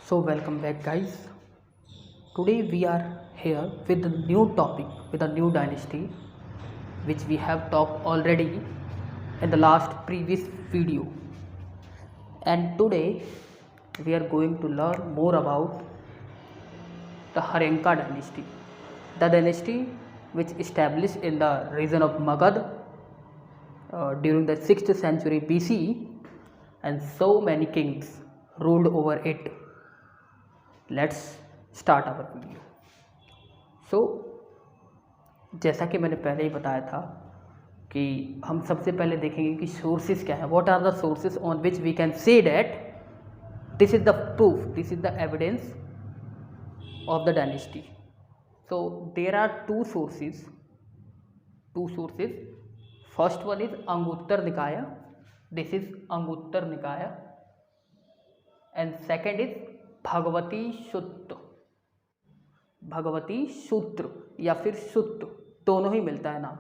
So welcome back guys. Today we are here with a new topic, with a new dynasty which we have talked already in the last previous video. And today we are going to learn more about the Harenka dynasty. The dynasty which established in the region of Magad during the 6th century BCE, and so many kings ruled over it. Let's start our video. So जैसा कि मैंने पहले ही बताया था कि हम सबसे पहले देखेंगे कि सोर्सेज क्या है. What are the sources on which we can say that this is the proof, this is the evidence of the dynasty. So there are two sources. First one is Anguttara Nikaya. This is Anguttara निकाय. And second is Bhagwati सूत्र या फिर सूत्र, दोनों ही मिलता है नाम.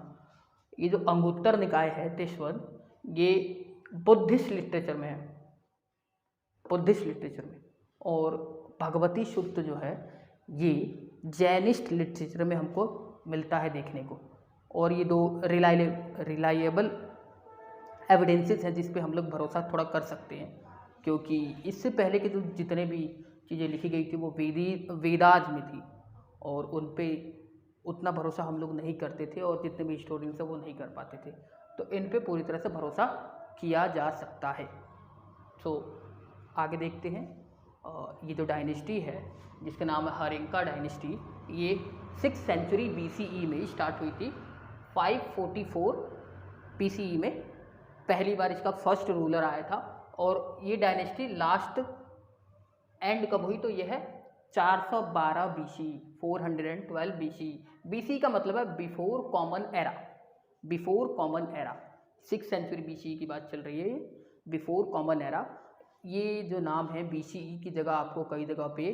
ये जो अंगुत्तर निकाय है दिस वन, ये बुद्धिस्ट लिटरेचर में है, बुद्धिस्ट लिटरेचर में. और भगवती सूत्र जो है ये जैनिस्ट लिटरेचर में हमको मिलता है देखने को. और ये दो रिलायबल एविडेंसेस हैं जिस पे हम लोग भरोसा थोड़ा कर सकते हैं, क्योंकि इससे पहले के जो जितने भी चीज़ें लिखी गई थी वो वेदाज में थी और उन पे उतना भरोसा हम लोग नहीं करते थे और जितने भी हिस्टोरियंस हैं वो नहीं कर पाते थे. तो इन पे पूरी तरह से भरोसा किया जा सकता है. सो आगे देखते हैं. ये जो डायनेस्टी है जिसका नाम है हरेंका डायनेस्टी, ये 6th सेंचुरी BCE में स्टार्ट हुई थी. 544 BCE में पहली बार इसका फर्स्ट रूलर आया था. और ये डायनेस्टी लास्ट एंड कब हुई तो यह है 412 BC, 412 BC. BC का मतलब है before common era. Before common era 6th century BCE की बात चल रही है. बिफोर कॉमन एरा, ये जो नाम है BCE की जगह आपको कई जगह पे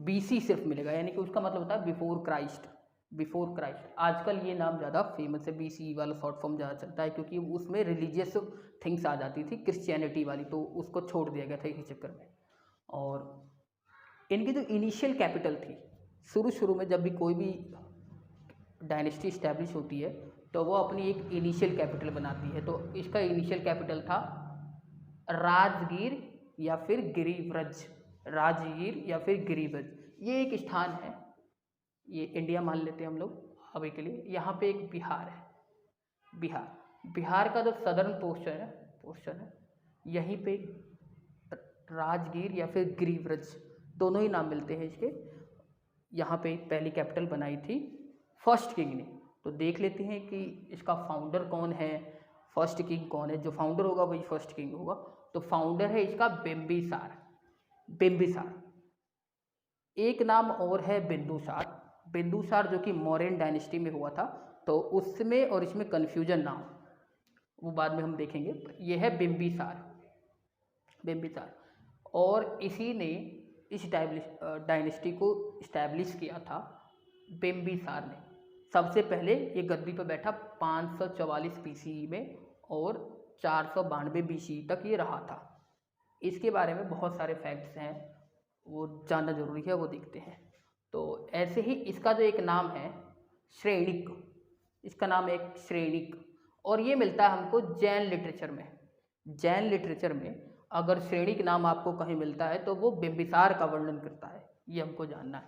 BC सिर्फ मिलेगा, यानी कि उसका मतलब होता है बिफोर क्राइस्ट. बिफोर क्राइस्ट आजकल ये नाम ज़्यादा फेमस है, BCE वाला शॉर्ट फॉर्म ज़्यादा चलता है क्योंकि उसमें रिलीजियस थिंग्स आ जाती थी, क्रिश्चियनिटी वाली, तो उसको छोड़ दिया गया था इसी चक्कर में. और इनकी जो इनिशियल कैपिटल थी, शुरू में जब भी कोई भी डायनेस्टी इस्टेब्लिश होती है तो वो अपनी एक इनिशियल कैपिटल बनाती है. तो इसका इनिशियल कैपिटल था राजगीर या फिर गिरिव्रज. राजगीर या फिर गिरिव्रज, ये एक स्थान है. ये इंडिया मान लेते हैं हम लोग अभी के लिए. यहाँ पे एक बिहार है. बिहार का जो सदर्न पोर्शन है यहीं पे राजगीर या फिर गिरिव्रज, दोनों ही नाम मिलते हैं इसके. यहाँ पे पहली कैपिटल बनाई थी फर्स्ट किंग ने. तो देख लेते हैं कि इसका फाउंडर कौन है, फर्स्ट किंग कौन है. जो फाउंडर होगा वही फर्स्ट किंग होगा. तो फाउंडर है इसका बिम्बिसार. एक नाम और है बिंदुसार जो कि मौर्यन डायनेस्टी में हुआ था. तो उसमें और इसमें कन्फ्यूजन ना हो, वो बाद में हम देखेंगे. ये है बिम्बिसार. और इसी ने इस डायनेस्टी को इस्टेब्लिश किया था. बिम्बिसार ने सबसे पहले ये गद्दी पर बैठा 544 BCE में और 492 BCE तक ये रहा था. इसके बारे में बहुत सारे फैक्ट्स हैं, वो जानना जरूरी है, वो देखते हैं. तो ऐसे ही इसका जो एक नाम है श्रेणिक, इसका नाम है श्रेणिक. और ये मिलता है हमको जैन लिटरेचर में. अगर श्रेणिक नाम आपको कहीं मिलता है तो वो बिम्बिसार का वर्णन करता है, ये हमको जानना है.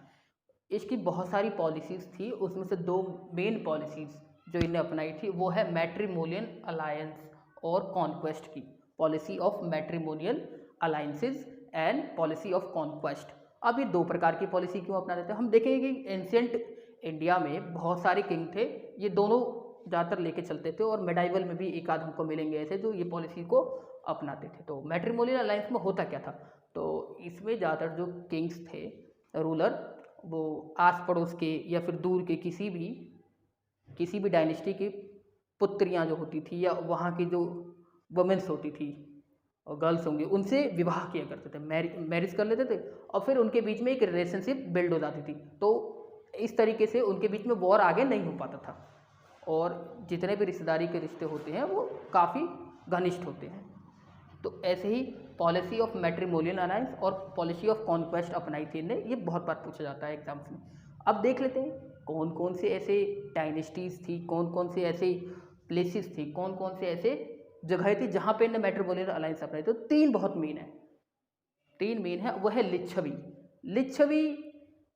इसकी बहुत सारी पॉलिसीज़ थी, उसमें से दो मेन पॉलिसीज़ जो इन्हें अपनाई थी वो है मैट्रिमोनियल अलायंस और कॉन्क्वेस्ट की. Policy of matrimonial alliances and policy of conquest. अब ये दो प्रकार की पॉलिसी क्यों अपना देते हैं हम देखेंगे कि एंशिएंट इंडिया में बहुत सारे किंग थे, ये दोनों ज़्यादातर लेके चलते थे. और मेडाइवल में भी एक आध हमको मिलेंगे ऐसे जो ये पॉलिसी को अपनाते थे. तो मैट्रिमोनियल अलायंस में होता क्या था, तो इसमें ज़्यादातर जो किंग्स थे, रूलर, वो आस पड़ोस के या फिर दूर के किसी भी डायनेस्टी की पुत्रियां जो होती थी या वहाँ की जो वुमेन्स होती थी और गर्ल्स होंगे, उनसे विवाह किया करते थे, मैरिज कर लेते थे और फिर उनके बीच में एक रिलेशनशिप बिल्ड हो जाती थी. तो इस तरीके से उनके बीच में वॉर आगे नहीं हो पाता था. और जितने भी रिश्तेदारी के रिश्ते होते हैं वो काफ़ी घनिष्ठ होते हैं. तो ऐसे ही पॉलिसी ऑफ मैट्रिमोनियल अलायंस और पॉलिसी ऑफ कॉन्क्वेस्ट अपनाई थी इनने, ये बहुत बार पूछा जाता है एग्जाम्स में। अब देख लेते हैं कौन कौन से ऐसे डायनेस्टीज़ थी, कौन कौन से ऐसे प्लेसेस थी, कौन कौन से ऐसे जगह थी जहाँ पे इन्हें मैट्रिमोनियल अलायंस अपनाई। तो तीन बहुत मेन है, तीन मेन है। वह है लिच्छवी। लिच्छवी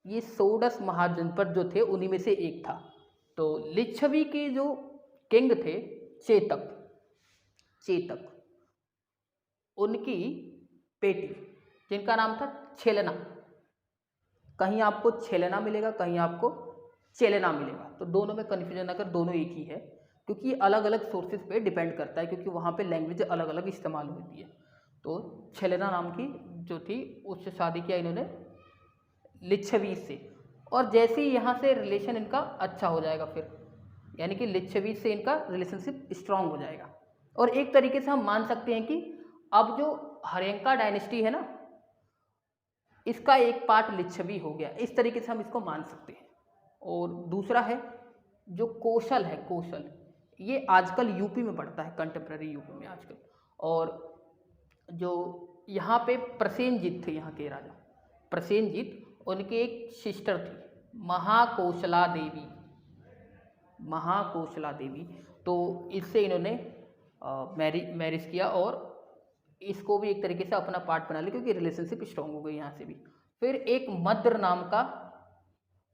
ये षोडश महाजनपद जो थे उन्हीं में से एक था। तो लिच्छवी के जो किंग थे चेतक, चेतक उनकी बेटी जिनका नाम था छेलना। कहीं आपको छेलना मिलेगा, कहीं आपको चेलना मिलेगा, तो दोनों में कन्फ्यूजन अगर, दोनों एक ही है क्योंकि ये अलग अलग सोर्सेज पे डिपेंड करता है क्योंकि वहाँ पे लैंग्वेज अलग अलग इस्तेमाल होती है। तो छेलना नाम की जो थी उससे शादी किया इन्होंने लिच्छवी से, और जैसे ही यहाँ से रिलेशन इनका अच्छा हो जाएगा फिर, यानी कि लिच्छवी से इनका रिलेशनशिप स्ट्रांग हो जाएगा। और एक तरीके से हम मान सकते हैं कि अब जो हर्यंका डायनेस्टी है ना, इसका एक पार्ट लिच्छवी हो गया, इस तरीके से हम इसको मान सकते हैं। और दूसरा है जो कौशल है, कौशल ये आजकल यूपी में पड़ता है, कंटेम्प्रेरी यूपी में आजकल। और जो यहाँ पे प्रसेनजीत थे, यहाँ के राजा प्रसेनजीत, उनकी एक सिस्टर थी महाकौशला देवी, महाकौशला देवी। तो इससे इन्होंने मैरिज किया और इसको भी एक तरीके से अपना पार्ट बना लिया क्योंकि रिलेशनशिप स्ट्रॉन्ग हो गई यहाँ से भी। फिर एक मद्र नाम का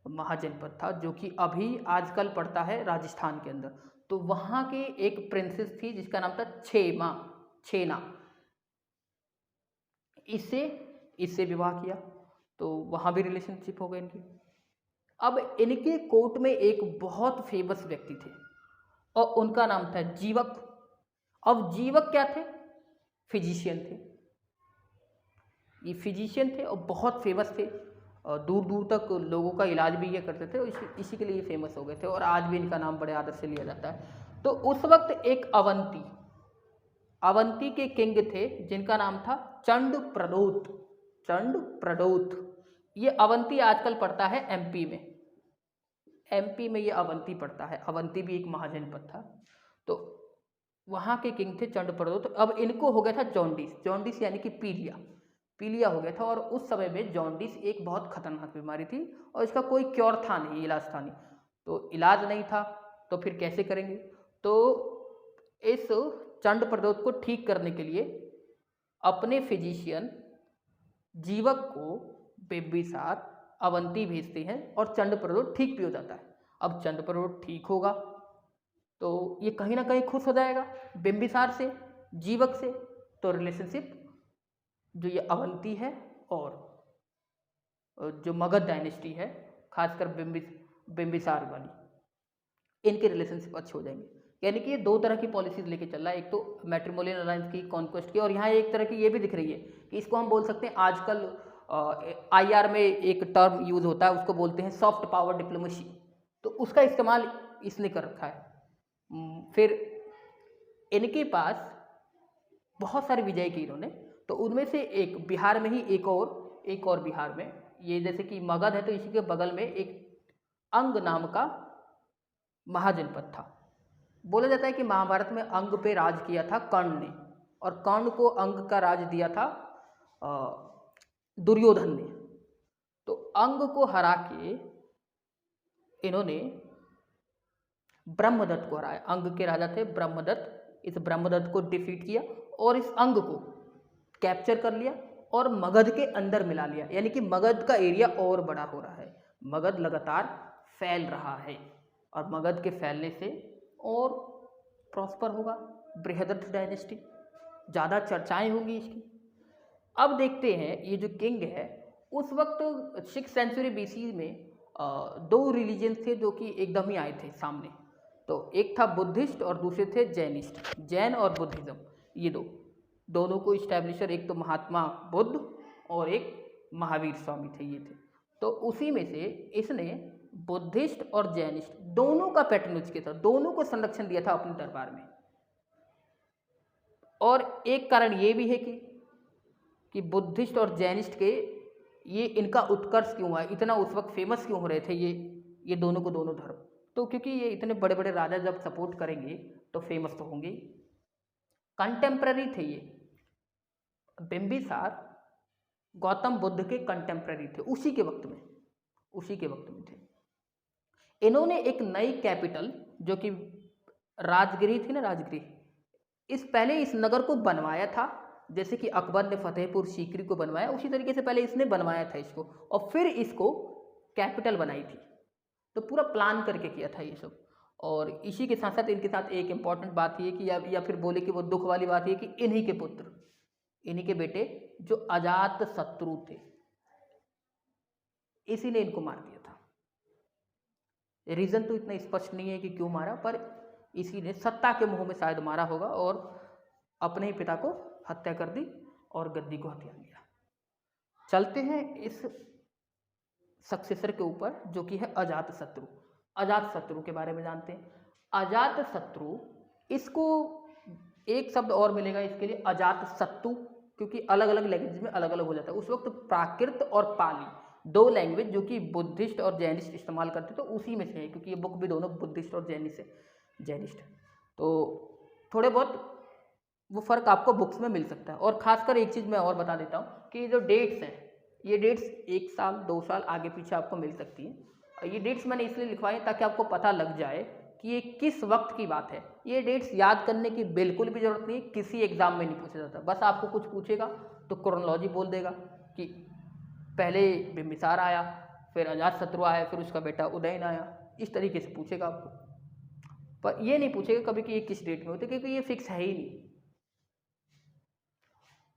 महाजनपद था जो कि अभी आजकल पड़ता है राजस्थान के अंदर। तो वहाँ की एक प्रिंसेस थी जिसका नाम था छेमा, छेना। इससे विवाह किया तो वहाँ भी रिलेशनशिप हो गई इनकी। अब इनके कोर्ट में एक बहुत फेमस व्यक्ति थे और उनका नाम था जीवक। अब जीवक क्या थे? फिजिशियन थे। ये फिजिशियन थे और बहुत फेमस थे और दूर दूर तक लोगों का इलाज भी ये करते थे और इसी के लिए फेमस हो गए थे और आज भी इनका नाम बड़े आदर से लिया जाता है। तो उस वक्त एक अवंती के किंग थे जिनका नाम था चंड प्रदोत, चंड प्रदोत। ये अवंती आजकल पड़ता है एमपी में, एमपी में ये अवंती पड़ता है। अवंती भी एक महाजनपद था। तो वहाँ के किंग थे चंड प्रदोत। अब इनको हो गया था जॉन्डिस, जॉन्डिस यानी कि पीलिया, पीलिया हो गया था। और उस समय में जॉन्डिस एक बहुत खतरनाक बीमारी थी और इसका कोई क्योर था नहीं, इलाज था नहीं। तो इलाज नहीं था तो फिर कैसे करेंगे? तो इस चंड प्रदोत को ठीक करने के लिए अपने फिजिशियन जीवक को बिंबिसार अवंती भेजते हैं और चंड प्रदोत ठीक भी हो जाता है। अब चंड प्रदोत ठीक होगा तो ये कहीं ना कहीं खुश हो जाएगा बिंबिसार से, जीवक से। तो रिलेशनशिप जो ये अवंती है और जो मगध डायनेस्टी है, खासकर बिंबिसार वाली, इनके रिलेशनशिप अच्छे हो जाएंगे। यानी कि ये दो तरह की पॉलिसीज लेके चल रहा है, एक तो मैट्रिमोनियल अलायंस की, कॉन्क्वेस्ट की, और यहाँ एक तरह की ये भी दिख रही है कि इसको हम बोल सकते हैं, आजकल आईआर में एक टर्म यूज होता है उसको बोलते हैं सॉफ्ट पावर डिप्लोमेसी, तो उसका इस्तेमाल इसने कर रखा है। फिर इनके पास बहुत सारी विजय की इन्होंने, तो उनमें से एक बिहार में ही एक और बिहार में, ये जैसे कि मगध है तो इसी के बगल में एक अंग नाम का महाजनपद था। बोला जाता है कि महाभारत में अंग पे राज किया था कर्ण ने, और कर्ण को अंग का राज दिया था दुर्योधन ने। तो अंग को हरा के इन्होंने ब्रह्मदत्त को हराया। अंग के राजा थे ब्रह्मदत्त, इस ब्रह्मदत्त को डिफीट किया और इस अंग को कैप्चर कर लिया और मगध के अंदर मिला लिया। यानी कि मगध का एरिया और बड़ा हो रहा है, मगध लगातार फैल रहा है और मगध के फैलने से और प्रॉस्पर होगा बृहदत्त डायनेस्टी, ज़्यादा चर्चाएं होंगी इसकी। अब देखते हैं ये जो किंग है, उस वक्त 6th सेंचुरी BC में दो रिलीजन्स थे जो कि एकदम ही आए थे सामने। तो एक था बुद्धिस्ट और दूसरे थे जैनिस्ट, जैन और बुद्धिज्म। ये दोनों को इस्टेब्लिशर एक तो महात्मा बुद्ध और एक महावीर स्वामी थे, ये थे। तो उसी में से इसने बुद्धिस्ट और जैनिस्ट दोनों का पैटर्नेज किया था, दोनों को संरक्षण दिया था अपने दरबार में। और एक कारण ये भी है कि बुद्धिस्ट और जैनिस्ट के ये इनका उत्कर्ष क्यों हुआ, इतना उस वक्त फेमस क्यों हो रहे थे ये दोनों को दोनों धर्म, तो क्योंकि ये इतने बड़े बड़े राजा जब सपोर्ट करेंगे तो फेमस तो होंगे। कंटेम्प्ररी थे ये, बिंबिसार गौतम बुद्ध के कंटेम्प्रेरी थे, उसी के वक्त में थे। इन्होंने एक नई कैपिटल जो कि राजगिरी थी ना, राजगिरी, पहले इस नगर को बनवाया था, जैसे कि अकबर ने फतेहपुर सीकरी को बनवाया, उसी तरीके से पहले इसने बनवाया था इसको, और फिर इसको कैपिटल बनाई थी। तो पूरा प्लान करके किया था ये सब। और इसी के साथ साथ इनके साथ एक इम्पॉर्टेंट बात ये कि या फिर बोले कि वो दुख वाली बात ये कि इन्हीं के पुत्र, इन्हीं के बेटे जो अजात शत्रु थे, इसी ने इनको मार दिया था। रीज़न तो इतना स्पष्ट नहीं है कि क्यों मारा, पर इसी ने सत्ता के मोह में शायद मारा होगा और अपने ही पिता को हत्या कर दी और गद्दी को हथियार लिया। चलते हैं इस सक्सेसर के ऊपर जो कि है अजात शत्रु। अजात शत्रु के बारे में जानते हैं। अजात शत्रु, इसको एक शब्द और मिलेगा इसके लिए, अजात शत्रु, क्योंकि अलग अलग लैंग्वेज में अलग अलग हो जाता है। उस वक्त प्राकृत और पाली दो लैंग्वेज जो कि बुद्धिस्ट और जैनिस्ट इस्तेमाल करते, तो उसी में से है, क्योंकि ये बुक भी दोनों बुद्धिस्ट और जैनिस्ट। तो थोड़े बहुत वो फ़र्क आपको बुक्स में मिल सकता है। और ख़ासकर एक चीज़ मैं और बता देता हूँ कि ये जो डेट्स हैं, ये डेट्स 1 साल 2 साल आगे पीछे आपको मिल सकती हैं। ये डेट्स मैंने इसलिए लिखवाई ताकि आपको पता लग जाए कि ये किस वक्त की बात है। ये डेट्स याद करने की बिल्कुल भी ज़रूरत नहीं, किसी एग्ज़ाम में नहीं पूछा जाता। बस आपको कुछ पूछेगा तो क्रोनोलॉजी बोल देगा कि पहले बिंबिसार आया, फिर अजातशत्रु आया, फिर उसका बेटा उदयन आया, इस तरीके से पूछेगा आपको। पर ये नहीं पूछेगा कभी कि ये किस डेट में होते, क्योंकि ये फिक्स है ही नहीं।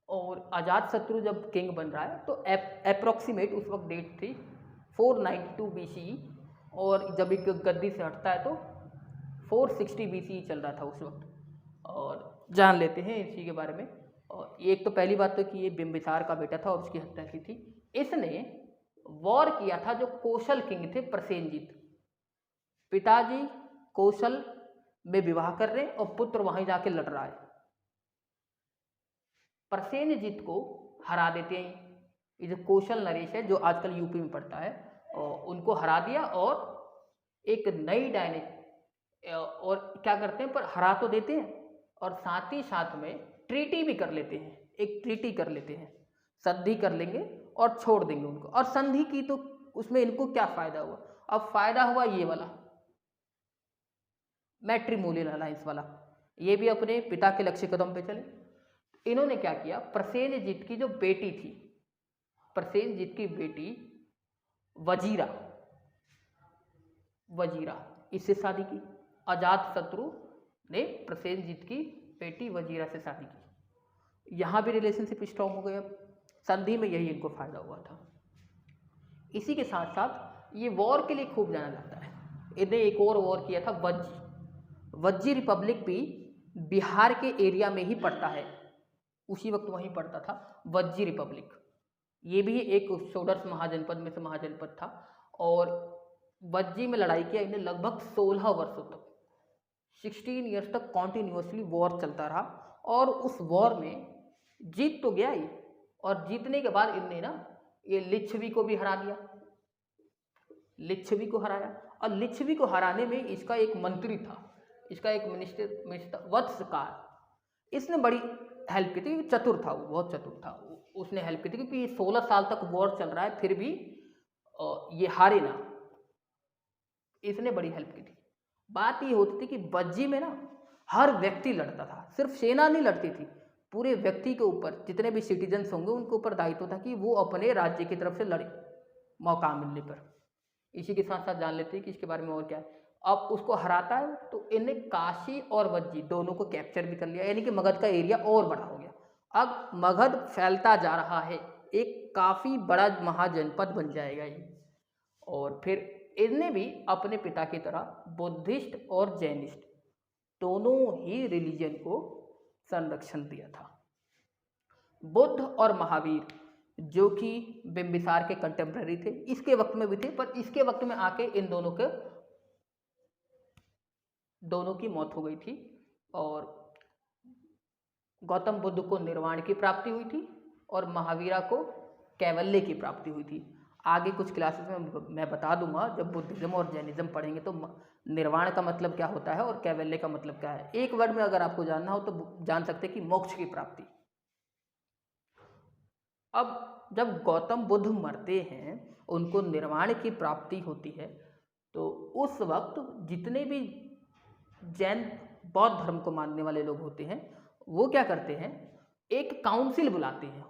और अजातशत्रु जब किंग बन रहा है तो अप्रॉक्सीमेट उस वक्त डेट थी 492 BCE, और जब एक गद्दी से हटता है तो 460 BCE चल रहा था उस वक्त। और जान लेते हैं इसी के बारे में। और एक तो पहली बात तो कि ये बिंबिसार का बेटा था और उसकी हत्या की थी। इसने वॉर किया था जो कोशल किंग थे प्रसेनजीत। पिताजी कौशल में विवाह कर रहे और पुत्र वहीं जाके लड़ रहा है। प्रसेनजीत को हरा देते हैं। ये जो कौशल नरेश है जो आजकल यूपी में पढ़ता है, और उनको हरा दिया और एक नई डायनेस्टी, और क्या करते हैं, पर हरा तो देते हैं और साथ ही साथ में ट्रीटी भी कर लेते हैं। एक ट्रीटी कर लेते हैं, संधि कर लेंगे और छोड़ देंगे उनको। और संधि की तो उसमें इनको क्या फ़ायदा हुआ? अब फ़ायदा हुआ ये वाला मैट्रिमोनियल अलायंस वाला। ये भी अपने पिता के लक्ष्य कदम पे चले। इन्होंने क्या किया, प्रसेनजीत की जो बेटी थी, प्रसेनजीत की बेटी वजीरा इससे शादी की। अजातशत्रु ने प्रसेनजीत की बेटी वजीरा से शादी की। यहाँ भी रिलेशनशिप स्ट्रॉन्ग हो गया। अब संधि में यही इनको फायदा हुआ था। इसी के साथ साथ ये वॉर के लिए खूब जाना जाता है। इन्हें एक और वॉर किया था वज्जी रिपब्लिक भी बिहार के एरिया में ही पड़ता है, उसी वक्त वहीं पड़ता था वज्जी रिपब्लिक। ये भी एक षोडश महाजनपद में से महाजनपद था। और वज्जी में लड़ाई किया इन्हें लगभग 16 वर्षों तक, 16 ईयर्स तक कॉन्टिन्यूसली वॉर चलता रहा। और उस वॉर में जीत तो गया ही, और जीतने के बाद इनने ना ये लिच्छवी को भी हरा दिया, लिच्छवी को हराया। और लिच्छवी को हराने में इसका एक मंत्री था, इसका एक मिनिस्टर वत्सकार, इसने बड़ी हेल्प की थी। चतुर था वो, बहुत चतुर था। उसने हेल्प की थी क्योंकि 16 साल तक वॉर चल रहा है फिर भी ये हारे ना, इसने बड़ी हेल्प की थी। बात ये होती थी कि वज्जी में ना हर व्यक्ति लड़ता था, सिर्फ सेना नहीं लड़ती थी, पूरे व्यक्ति के ऊपर जितने भी सिटीजन्स होंगे उनके ऊपर दायित्व था कि वो अपने राज्य की तरफ से लड़े मौका मिलने पर। इसी के साथ साथ जान लेते हैं कि इसके बारे में और क्या है। अब उसको हराता है तो इन्हें काशी और वज्जी दोनों को कैप्चर भी कर लिया, यानी कि मगध का एरिया और बड़ा हो गया। अब मगध फैलता जा रहा है, एक काफ़ी बड़ा महाजनपद बन जाएगा ये। और फिर इनने भी अपने पिता की तरह बुद्धिस्ट और जैनिस्ट दोनों ही रिलीजन को संरक्षण दिया था। बुद्ध और महावीर जो कि बिंबिसार के कंटेम्प्रेरी थे, इसके वक्त में भी थे, पर इसके वक्त में आके इन दोनों की मौत हो गई थी। और गौतम बुद्ध को निर्वाण की प्राप्ति हुई थी और महावीरा को कैवल्य की प्राप्ति हुई थी। आगे कुछ क्लासेस में मैं बता दूंगा, जब बुद्धिज्म और जैनिज्म पढ़ेंगे तो निर्वाण का मतलब क्या होता है और कैवल्य का मतलब क्या है। एक वर्ड में अगर आपको जानना हो तो जान सकते हैं कि मोक्ष की प्राप्ति। अब जब गौतम बुद्ध मरते हैं, उनको निर्वाण की प्राप्ति होती है, तो उस वक्त जितने भी जैन बौद्ध धर्म को मानने वाले लोग होते हैं, वो क्या करते हैं, एक काउंसिल बुलाते हैं,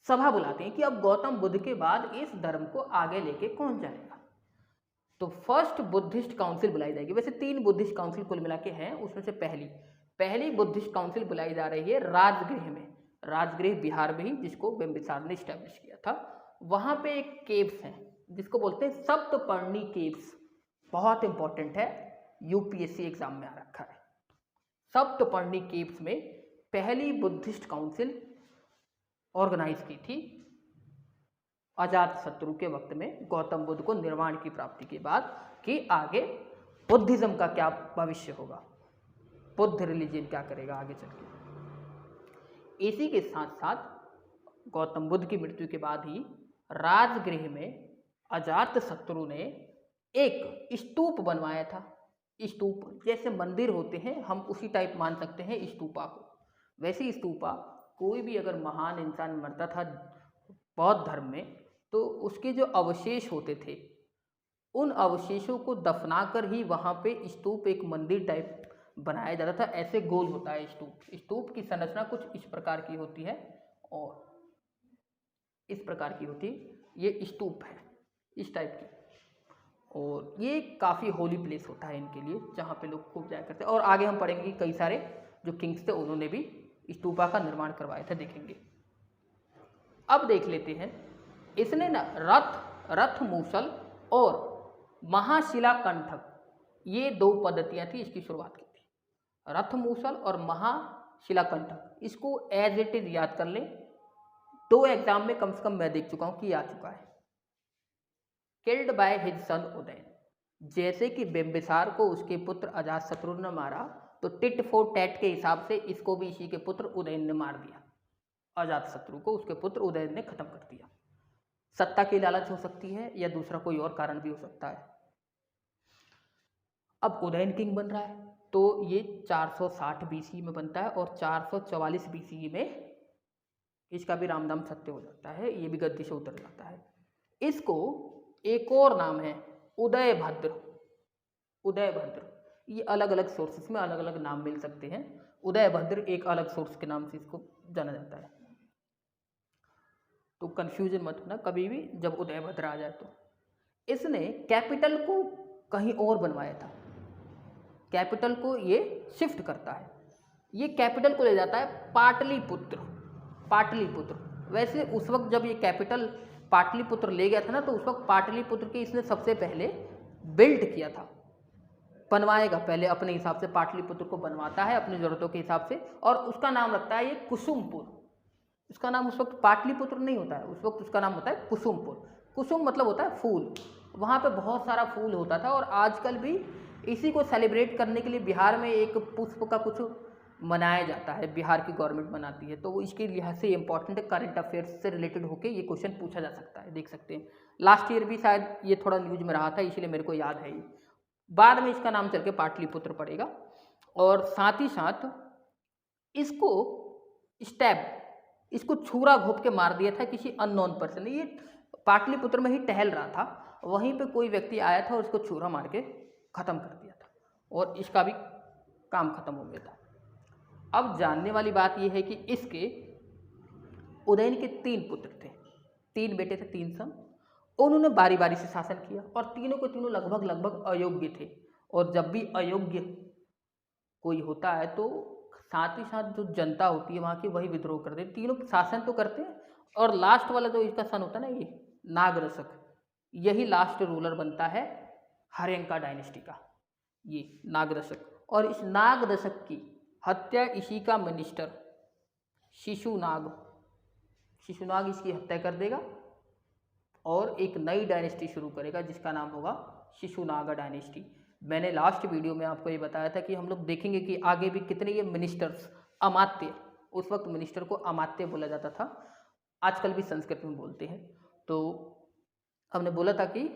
सभा बुलाते हैं कि अब गौतम बुद्ध के बाद इस धर्म को आगे लेके कौन जाएगा। तो फर्स्ट बुद्धिस्ट काउंसिल बुलाई जाएगी। वैसे 3 बुद्धिस्ट काउंसिल कुल मिला के हैं, उसमें से पहली बुद्धिस्ट काउंसिल बुलाई जा रही है राजगृह में, राजगृह बिहार में ही, जिसको बिंबिसार ने स्टैब्लिश किया था। वहाँ पे एक केव्स है जिसको बोलते हैं सप्तपर्णी केव्स, बहुत इंपॉर्टेंट है, यूपीएससी एग्जाम में आ रखा है। सप्तपर्णी केव्स में पहली बुद्धिस्ट काउंसिल ऑर्गेनाइज की थी अजातशत्रु के वक्त में, गौतम बुद्ध को निर्वाण की प्राप्ति के बाद, कि आगे बुद्धिज्म का क्या भविष्य होगा, बुद्ध रिलीजन क्या करेगा आगे चल के। इसी के साथ साथ गौतम बुद्ध की मृत्यु के बाद ही राजगृह में अजातशत्रु ने एक स्तूप बनवाया था। स्तूप जैसे मंदिर होते हैं, हम उसी टाइप मान सकते हैं स्तूपा को। वैसे स्तूपा, कोई भी अगर महान इंसान मरता था बौद्ध धर्म में, तो उसके जो अवशेष होते थे, उन अवशेषों को दफनाकर ही वहाँ पे स्तूप, एक मंदिर टाइप बनाया जाता था। ऐसे गोल होता है स्तूप। स्तूप की संरचना कुछ इस प्रकार की होती है और इस प्रकार की होती है। ये स्तूप है इस टाइप की, और ये काफ़ी होली प्लेस होता है इनके लिए, जहाँ पे लोग खूब जाया करते हैं। और आगे हम पढ़ेंगे कि कई सारे जो किंग्स थे उन्होंने भी स्तूपा का निर्माण करवाया था, देखेंगे। अब देख लेते हैं, इसने ना रथ मूसल और महाशिला कंठक, ये 2 पद्धतियाँ थी इसकी शुरुआत की थी। रथ मूसल और महाशिला कंठक, इसको एज इट इज याद कर लें। 2 एग्जाम में कम से कम मैं देख चुका हूँ कि आ चुका है। Killed by his son Udayan, जैसे कि बिंबिसार को उसके पुत्र अजातशत्रु ने मारा, तो टिट फॉर टैट के हिसाब से इसको भी इसी के पुत्र उदयन ने मार दिया। अजातशत्रु को उसके पुत्र उदयन ने खत्म कर दिया। सत्ता की लालच हो सकती है या दूसरा कोई और कारण भी हो सकता है। अब उदयन किंग बन रहा है, तो ये 460 बीसी में बनता है और 444 बीसी में इसका भी रामदाम सत्य हो जाता है, ये भी गद्दी से उतर जाता है। इसको एक और नाम है उदयभद्र। उदयभद्र, ये अलग अलग सोर्सेस में अलग अलग नाम मिल सकते हैं। उदयभद्र एक अलग सोर्स के नाम से इसको जाना जाता है, तो कंफ्यूजन मत होना कभी भी जब उदयभद्र आ जाए तो। इसने कैपिटल को कहीं और बनवाया था, कैपिटल को ये शिफ्ट करता है, ये कैपिटल को ले जाता है पाटलिपुत्र। पाटलिपुत्र, वैसे उस वक्त जब ये कैपिटल पाटलिपुत्र ले गया था ना, तो उस वक्त पाटलिपुत्र के इसने सबसे पहले बिल्ड किया था, बनवाएगा पहले अपने हिसाब से, पाटलिपुत्र को बनवाता है अपनी ज़रूरतों के हिसाब से, और उसका नाम रखता है ये कुसुमपुर। उसका नाम उस वक्त पाटलिपुत्र नहीं होता है, उस वक्त उसका नाम होता है कुसुमपुर। कुसुम मतलब होता है फूल, वहाँ पे बहुत सारा फूल होता था। और आजकल भी इसी को सेलिब्रेट करने के लिए बिहार में एक पुष्प का कुछ मनाया जाता है, बिहार की गवर्नमेंट बनाती है, तो वो इसके लिहाज से इंपॉर्टेंट है, करंट अफेयर्स से रिलेटेड होकर ये क्वेश्चन पूछा जा सकता है, देख सकते हैं। लास्ट ईयर भी शायद ये थोड़ा न्यूज में रहा था, इसलिए मेरे को याद है। बाद में इसका नाम चल के पाटलिपुत्र पड़ेगा। और साथ ही साथ इसको इसको छुरा घोंप के मार दिया था किसी अननोन पर्सन ने। ये पाटलिपुत्र में ही टहल रहा था, वहीं पे कोई व्यक्ति आया था और उसको छुरा मार के ख़त्म कर दिया था, और इसका भी काम खत्म हो गया था। अब जानने वाली बात यह है कि इसके उदयन के 3 पुत्र थे, 3 बेटे थे, 3 सन। उन्होंने बारी बारी से शासन किया और तीनों के तीनों लगभग अयोग्य थे। और जब भी अयोग्य कोई होता है तो साथ ही साथ जो जनता होती है वहाँ की, वही विद्रोह कर देती। तीनों शासन तो करते हैं, और लास्ट वाला जो इसका सन होता है ना, ये नागदशक, यही लास्ट रूलर बनता है हर्यंका डायनेस्टी का, ये नागदशक। और इस नागदशक की हत्या इसी का मिनिस्टर शिशुनाग इसकी हत्या कर देगा और एक नई डायनेस्टी शुरू करेगा जिसका नाम होगा शिशुनागा डायनेस्टी। मैंने लास्ट वीडियो में आपको ये बताया था कि हम लोग देखेंगे कि आगे भी कितने ये मिनिस्टर्स, अमात्य, उस वक्त मिनिस्टर को अमात्य बोला जाता था, आजकल भी संस्कृत में बोलते हैं। तो हमने बोला था कि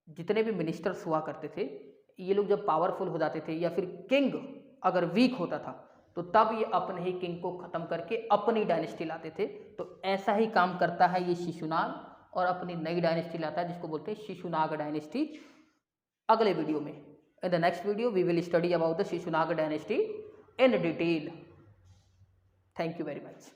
जितने भी मिनिस्टर्स हुआ करते थे, ये लोग जब पावरफुल हो जाते थे या फिर किंग अगर वीक होता था तो तब ये अपने ही किंग को ख़त्म करके अपनी डायनेस्टी लाते थे। तो ऐसा ही काम करता है ये शिशुनाग और अपनी नई डायनेस्टी लाता है जिसको बोलते हैं शिशुनाग डायनेस्टी। अगले वीडियो में, in the next video we will study about the Shishunaga dynasty in detail. Thank you very much.